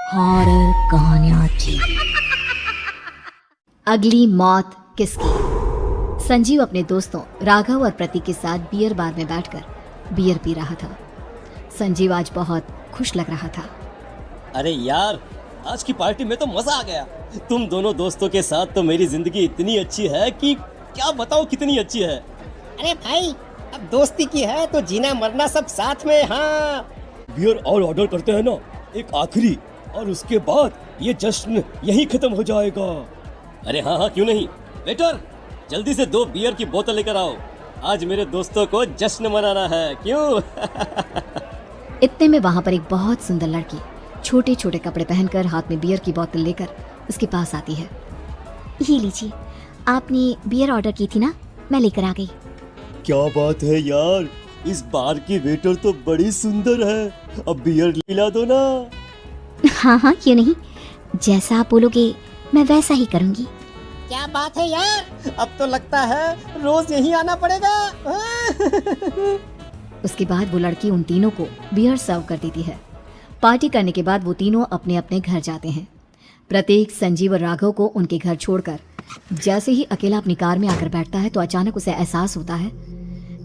Horror कहानियां थी। अगली मौत किसकी? संजीव अपने दोस्तों राघव और प्रतीक के साथ बियर बार में बैठकर बियर पी रहा था। संजीव आज बहुत खुश लग रहा था। अरे यार, आज की पार्टी में तो मजा आ गया। तुम दोनों दोस्तों के साथ तो मेरी जिंदगी इतनी अच्छी है कि क्या बताओ कितनी अच्छी है। अरे भाई, अब दोस्ती की है तो जीना मरना सब साथ में। हाँ, बियर और ऑर्डर करते हैं ना, एक आखिरी, और उसके बाद ये जश्न यहीं खत्म हो जाएगा। अरे हाँ हाँ, क्यों नहीं। वेटर, जल्दी से 2 बियर की बोतल लेकर आओ। आज मेरे दोस्तों को जश्न मनाना है, क्यों? इतने में वहां पर एक बहुत सुंदर लड़की छोटे छोटे कपड़े पहनकर हाथ में बियर की बोतल लेकर उसके पास आती है। ये लीजिए, आपने बियर ऑर्डर की थी ना, मैं लेकर आ गई। क्या बात है यार, इस बार की वेटर तो बड़ी सुंदर है। अब बियर पिला दो ना। हाँ हाँ, क्यों नहीं, जैसा आप बोलोगे मैं वैसा ही करूँगी। क्या बात है यार, अब तो लगता है रोज यहीं आना पड़ेगा। उसके बाद वो लड़की उन तीनों को बियर सर्व कर देती है। पार्टी करने के बाद वो तीनों अपने अपने घर जाते हैं। प्रतीक, संजीव और राघव को उनके घर छोड़कर जैसे ही अकेला अपनी कार में आकर बैठता है तो अचानक उसे एहसास होता है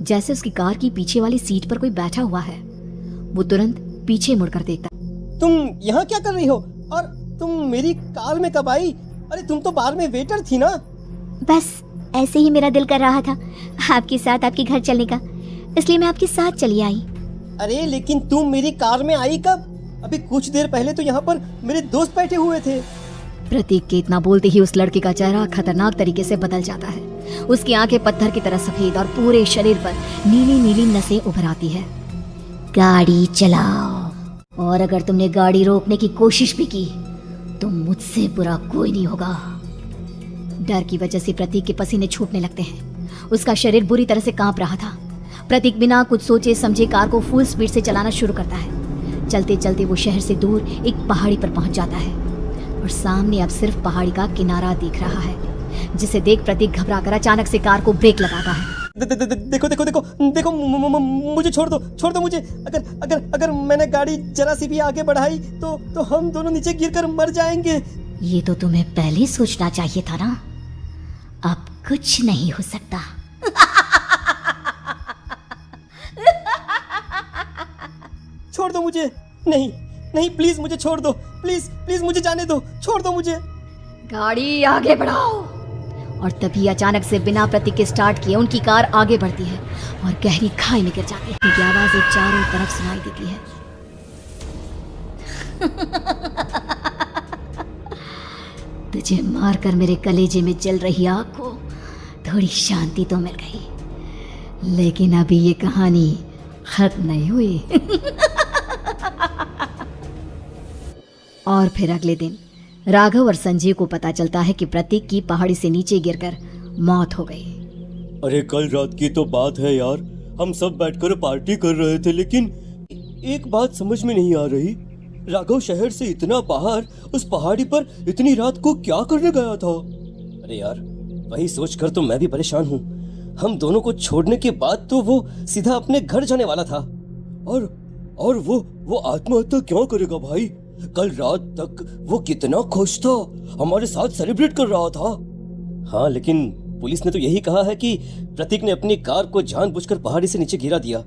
जैसे उसकी कार की पीछे वाली सीट पर कोई बैठा हुआ है। वो तुरंत पीछे मुड़कर देखता। तुम यहाँ क्या कर रही हो? और तुम मेरी कार में कब आई? अरे तुम तो बार में वेटर थी ना। बस ऐसे ही मेरा दिल कर रहा था आपके साथ आपके घर चलने का, इसलिए मैं आपके साथ चली आई। अरे लेकिन तुम मेरी कार में आई कब? अभी कुछ देर पहले तो यहाँ पर मेरे दोस्त बैठे हुए थे। प्रतीक के इतना बोलते ही उस लड़के का चेहरा खतरनाक तरीके से बदल जाता है। उसकी आंखें पत्थर की तरह सफेद और पूरे शरीर पर नीली नीली नसें उभर आती है। गाड़ी चलाओ, और अगर तुमने गाड़ी रोकने की कोशिश भी की तो मुझसे बुरा कोई नहीं होगा। डर की वजह से प्रतीक के पसीने छूटने लगते हैं। उसका शरीर बुरी तरह से कांप रहा था। प्रतीक बिना कुछ सोचे समझे कार को फुल स्पीड से चलाना शुरू करता है। चलते चलते वो शहर से दूर एक पहाड़ी पर पहुंच जाता है और सामने अब सिर्फ पहाड़ी का किनारा दिख रहा है, जिसे देख प्रतीक घबराकर अचानक से कार को ब्रेक लगाता है। देखो देखो देखो देखो, मुझे छोड़ दो मुझे। अगर मैंने गाड़ी जरा सी भी आगे बढ़ाई तो हम दोनों नीचे गिरकर मर जाएंगे। ये तो तुम्हें पहले सोचना चाहिए था ना। अब कुछ नहीं हो सकता। छोड़ दो मुझे। नहीं प्लीज मुझे छोड़ दो। प्लीज मुझे जाने दो। छोड़ दो मुझे। गाड़ी आगे बढ़ाओ। और तभी अचानक से बिना प्रतीक के स्टार्ट किए उनकी कार आगे बढ़ती है और गहरी खाई में गिर जाती है। उनकी आवाजें चारों तरफ सुनाई देती है। तुझे मारकर मेरे कलेजे में जल रही आग को थोड़ी शांति तो मिल गई, लेकिन अभी ये कहानी खत्म नहीं हुई। और फिर अगले दिन राघव और संजीव को पता चलता है कि प्रतीक की पहाड़ी से नीचे गिरकर मौत हो गई। अरे कल रात की तो बात है यार, हम सब बैठकर पार्टी कर रहे थे, लेकिन एक बात समझ में नहीं आ रही। राघव शहर से इतना बाहर उस पहाड़ी पर इतनी रात को क्या करने गया था? अरे यार, वही सोचकर तो मैं भी परेशान हूँ। हम दोनों को छोड़ने के बाद तो वो सीधा अपने घर जाने वाला था, और वो आत्महत्या क्यों करेगा भाई? कल रात तक वो कितना खुश था, हमारे साथ सेलिब्रेट कर रहा था। हाँ, लेकिन पुलिस ने तो यही कहा है कि प्रतीक ने अपनी कार को जानबूझकर पहाड़ी से नीचे गिरा दिया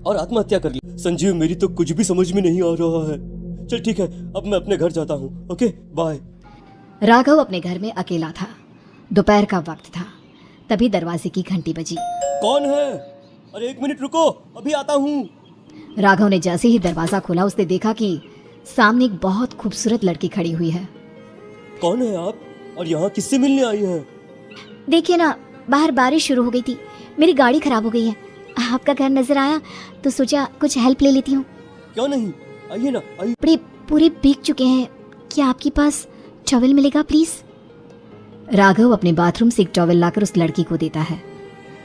और आत्महत्या कर ली। संजीव, मेरी तो कुछ भी समझ में नहीं आ रहा है। चल ठीक है, अब मैं अपने घर जाता हूँ। Okay, bye. राघव अपने घर में अकेला था। दोपहर का वक्त था। तभी दरवाजे की घंटी बजी। कौन है? अरे 1 मिनट रुको, अभी आता हूँ। राघव ने जैसे ही दरवाजा खोला उसने देखा कि सामने एक बहुत खूबसूरत लड़की खड़ी हुई है। कौन है आप, और यहाँ किससे मिलने आई हैं? देखिए ना, बाहर बारिश शुरू हो गई थी, मेरी गाड़ी खराब हो गई है। आपका घर नजर आया तो सोचा कुछ हेल्प ले लेती हूँ। क्यों नहीं, आइए ना, आइए। कपड़े पूरे भीग चुके हैं, क्या आपके पास टॉवल मिलेगा प्लीज? राघव अपने बाथरूम से एक टॉवल लाकर उस लड़की को देता है।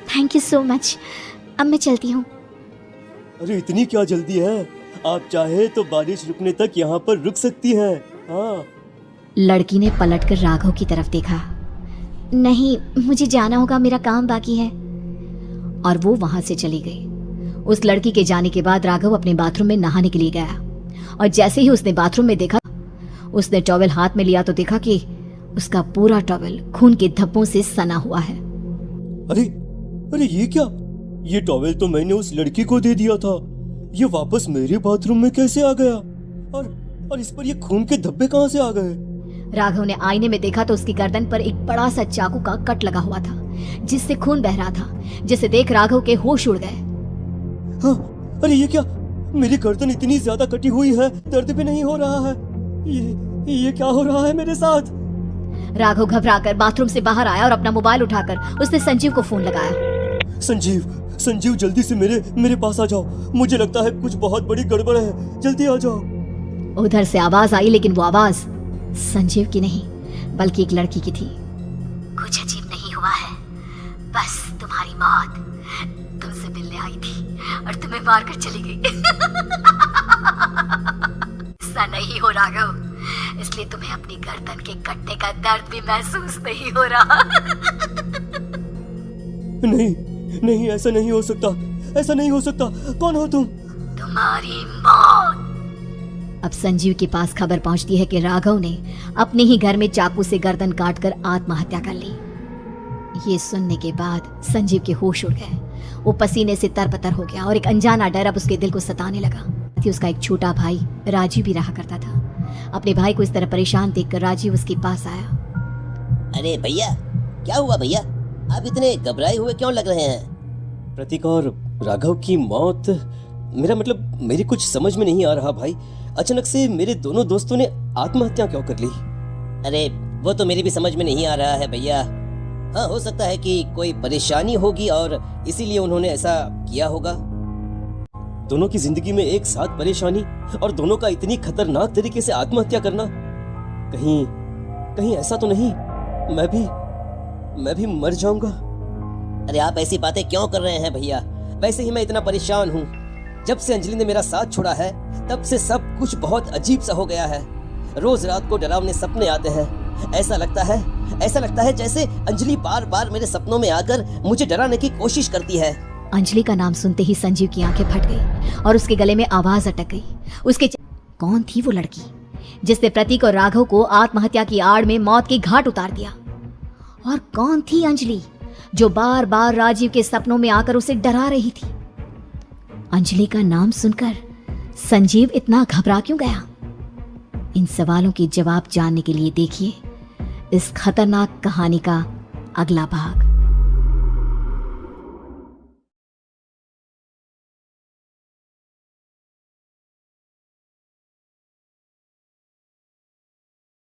थैंक यू सो मच, अब मैं चलती हूँ। अरे इतनी क्या जल्दी है? आप चाहे तो बारिश रुकने तक यहाँ पर रुक सकती हैं। हाँ। लड़की ने पलटकर राघव की तरफ देखा। नहीं, मुझे जाना होगा, मेरा काम बाकी है। और वो वहां से चली गई। उस लड़की के जाने के बाद राघव अपने बाथरूम में नहाने के लिए गया और जैसे ही उसने बाथरूम में देखा उसने टॉवेल हाथ में लिया तो देखा कि उसका पूरा टॉवेल खून के धब्बों से सना हुआ है। अरे अरे ये क्या? ये टॉवेल तो मैंने उस लड़की को दे दिया था। ये वापस मेरे बाथरूम में कैसे आ गया? और इस पर ये खून के धब्बे कहाँ से आ गए? राघव ने आईने में देखा तो उसकी गर्दन पर एक बड़ा सा चाकू का कट लगा हुआ था, जिससे खून बह रहा था, जिसे देख राघव के होश उड़ गए। हाँ, अरे ये क्या? मेरी गर्दन इतनी ज्यादा कटी हुई है, दर्द भी नहीं हो रहा है। ये क्या हो रहा है मेरे साथ? राघव घबराकर बाथरूम से बाहर आया और अपना मोबाइल उठाकर उसने संजीव को फोन लगाया। संजीव जल्दी से मेरे पास आ जाओ। मुझे लगता है कुछ बहुत बड़ी गड़बड़ है, जल्दी आ जाओ। उधर से आवाज आई, लेकिन वो आवाज संजीव की नहीं बल्कि एक लड़की की थी। कुछ अजीब नहीं हुआ है, बस तुम्हारी मौत तुमसे मिलने आई थी और तुम्हें मारकर चली गई। ऐसा नहीं हो राघव, इसलिए तुम्हें अपनी गर्दन के कटने का दर्द भी महसूस नहीं हो रहा। नहीं, ऐसा नहीं हो सकता, ऐसा नहीं हो सकता। कौन हो तुम? तुम्हारी मौत। अब संजीव के पास खबर पहुंचती है कि राघव ने अपने ही घर में चाकू से गर्दन काटकर आत्महत्या कर ली। ये सुनने के बाद संजीव के होश उड़ गए। वो पसीने से तरबतर हो गया और एक अनजाना डर अब उसके दिल को सताने लगा। उसका एक छोटा भाई राजीव भी रहा करता था। अपने भाई को इस तरह परेशान देखकर राजीव उसके पास आया। अरे भैया, क्या हुआ भैया? आप इतने घबराए हुए क्यों लग रहे हैं? प्रतीक और राघव की मौत, मेरा मतलब मेरी कुछ समझ में नहीं आ रहा भाई। अचानक से मेरे दोनों दोस्तों ने आत्महत्या क्यों कर ली? अरे वो तो मेरी भी समझ में नहीं आ रहा है भैया। हाँ, हो सकता है कि कोई परेशानी होगी और इसीलिए उन्होंने ऐसा किया होगा। दोनों की जिंदगी में एक साथ परेशानी और दोनों का इतनी खतरनाक तरीके से आत्महत्या करना, कहीं ऐसा तो नहीं मैं भी मर जाऊंगा? अरे आप ऐसी बातें क्यों कर रहे हैं भैया? वैसे ही मैं इतना परेशान हूँ। जब से अंजलि ने मेरा साथ छोड़ा है तब से सब कुछ बहुत अजीब सा हो गया है। रोज रात को डरावने सपने आते हैं। ऐसा लगता है जैसे अंजलि बार बार मेरे सपनों में आकर मुझे डराने की कोशिश करती है। अंजलि का नाम सुनते ही संजीव की आंखें फट गई और उसके गले में आवाज अटक गई। कौन थी वो लड़की जिसने प्रतीक और राघव को आत्महत्या की आड़ में मौत के घाट उतार दिया? और कौन थी अंजलि जो बार बार राजीव के सपनों में आकर उसे डरा रही थी? अंजलि का नाम सुनकर संजीव इतना घबरा क्यों गया? इन सवालों के जवाब जानने के लिए देखिए इस खतरनाक कहानी का अगला भाग।